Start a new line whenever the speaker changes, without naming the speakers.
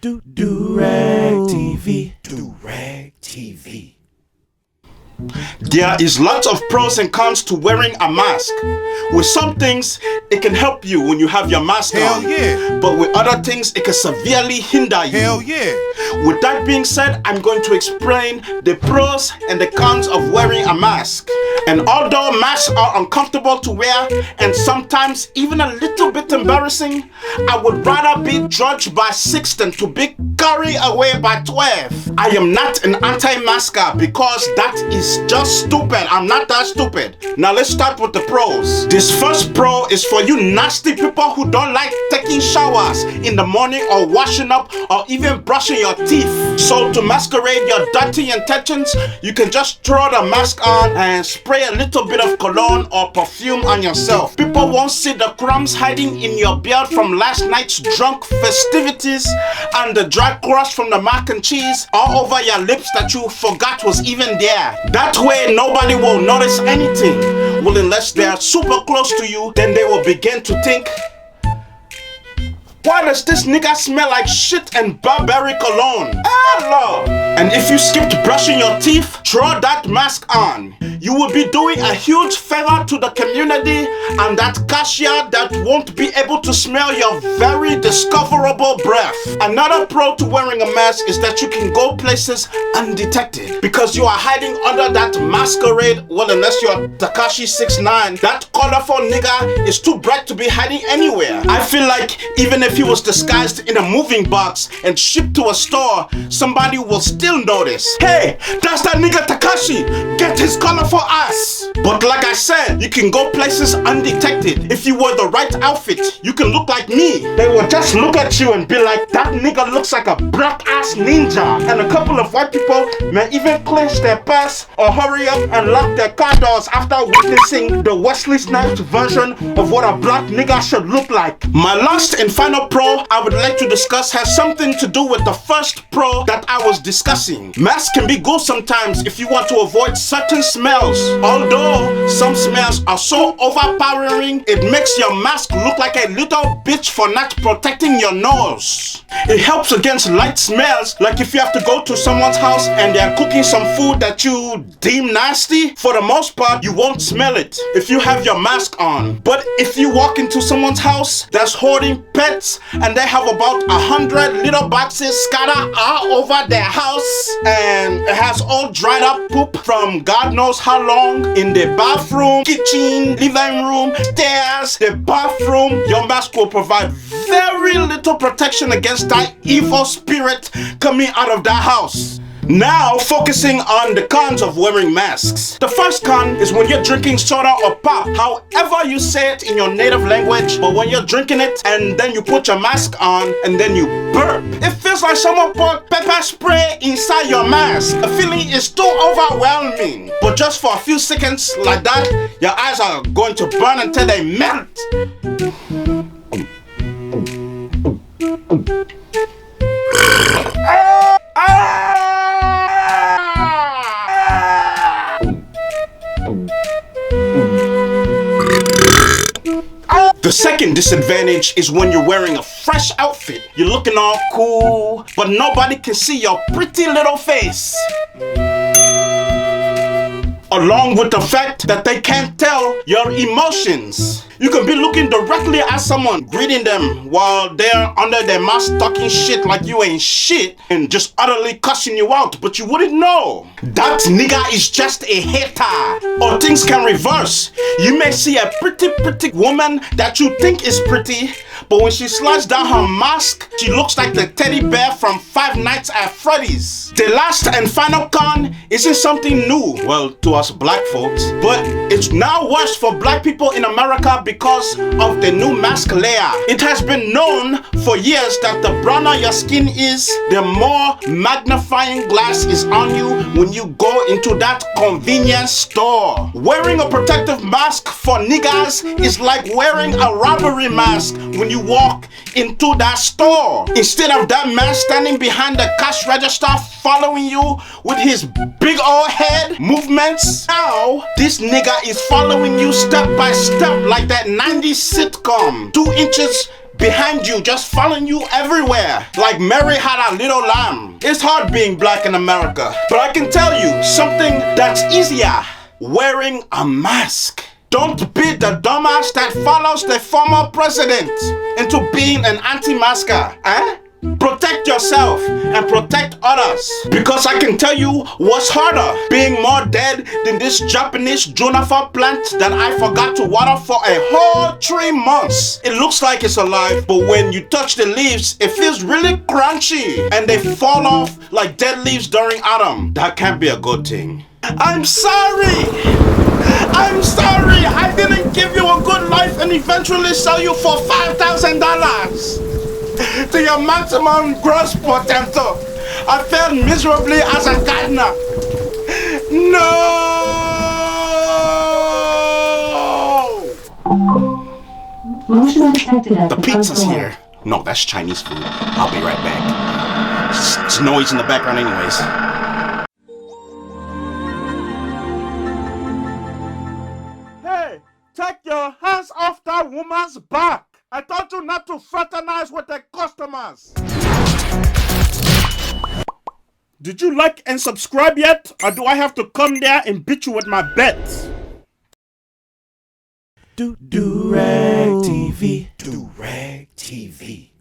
Dorag TV. Dorag TV. There is lots of pros and cons to wearing a mask. With some things, it can help you when you have your mask on.
Yeah.
But with other things, it can severely hinder you.
Hell yeah.
With that being said, I'm going to explain the pros and the cons of wearing a mask. And although masks are uncomfortable to wear and sometimes even a little bit embarrassing, I would rather be judged by 6 than to be carried away by 12. I am not an anti-masker because that is just stupid. I'm not that stupid. Now let's start with the pros. This first pro is for you nasty people who don't like taking showers in the morning or washing up or even brushing your teeth. So to masquerade your dirty intentions, you can just throw the mask on and spray a little bit of cologne or perfume on yourself. People won't see the crumbs hiding in your beard from last night's drunk festivities and the dry crust from the mac and cheese all over your lips that you forgot was even there. That way nobody will notice anything. Well, unless they're super close to you, then they will begin to think, why does this nigga smell like shit and Burberry cologne? Lord. And if you skipped brushing your teeth, throw that mask on. You will be doing a huge favor to the community and that cashier that won't be able to smell your very discoverable breath. Another pro to wearing a mask is that you can go places undetected because you are hiding under that masquerade. Well, unless you're Takashi 69, that colorful nigga is too bright to be hiding anywhere. I feel like even if he was disguised in a moving box and shipped to a store, somebody will still notice. Hey, that's that nigga Takashi. Get his colorful ass. But like I said, you can go places undetected. If you wear the right outfit, you can look like me. They will just look at you and be like, that nigga looks like a black ass ninja. And a couple of white people may even clench their purse or hurry up and lock their car doors after witnessing the Wesley Snipes version of what a black nigga should look like. My last and final pro I would like to discuss has something to do with the first pro that I was discussing. Masks can be good sometimes if you want to avoid certain smells. Although some smells are so overpowering, it makes your mask look like a little bitch for not protecting your nose. It helps against light smells, like if you have to go to someone's house and they're cooking some food that you deem nasty. For the most part, you won't smell it if you have your mask on. But if you walk into someone's house that's hoarding pets and they have about 100 little boxes scattered all over their house and it has all dried up poop from God knows how long in the bathroom, kitchen, living room, stairs, the bathroom, your mask will provide very little protection against that evil spirit coming out of that house. Now, focusing on the cons of wearing masks. The first con is when you're drinking soda or pop, however you say it in your native language, but when you're drinking it and then you put your mask on and then you burp, it feels like someone put pepper spray inside your mask. The feeling is too overwhelming. But just for a few seconds like that, your eyes are going to burn until they melt. The second disadvantage is when you're wearing a fresh outfit. You're looking all cool, but nobody can see your pretty little face. Along with the fact that they can't tell your emotions. You can be looking directly at someone, greeting them while they're under their mask talking shit like you ain't shit and just utterly cussing you out, but you wouldn't know. That nigga is just a hater. Or things can reverse. You may see a pretty woman that you think is pretty, but when she slides down her mask, she looks like the teddy bear from Five Nights at Freddy's. The last and final con isn't something new, well, to us black folks, but it's now worse for black people in America because of the new mask layer. It has been known for years that the browner your skin is, the more magnifying glass is on you when you go into that convenience store. Wearing a protective mask for niggas is like wearing a robbery mask when you walk into that store. Instead of that man standing behind the cash register following you with his big old head movements, now this nigga is following you step by step like that 90s sitcom, 2 inches behind you, just following you everywhere. Like Mary had a little lamb. It's hard being black in America. But I can tell you something that's easier. Wearing a mask. Don't be the dumbass that follows the former president into being an anti-masker, eh? Protect yourself and protect others. Because I can tell you what's harder, being more dead than this Japanese juniper plant that I forgot to water for a whole 3 months. It looks like it's alive, but when you touch the leaves, it feels really crunchy and they fall off like dead leaves during autumn. That can't be a good thing. I'm sorry! I'm sorry! I didn't give you a good life and eventually sell you for $5,000 to your maximum gross potential. I failed miserably as a gardener. No! The pizza's here. No, that's Chinese food. I'll be right back. It's noise in the background anyways. Hey, take your hands off that woman's back. I told you not to fraternize with the customers. Did you like and subscribe yet? Or do I have to come there and beat you with my bets? Dorag TV. Dorag TV.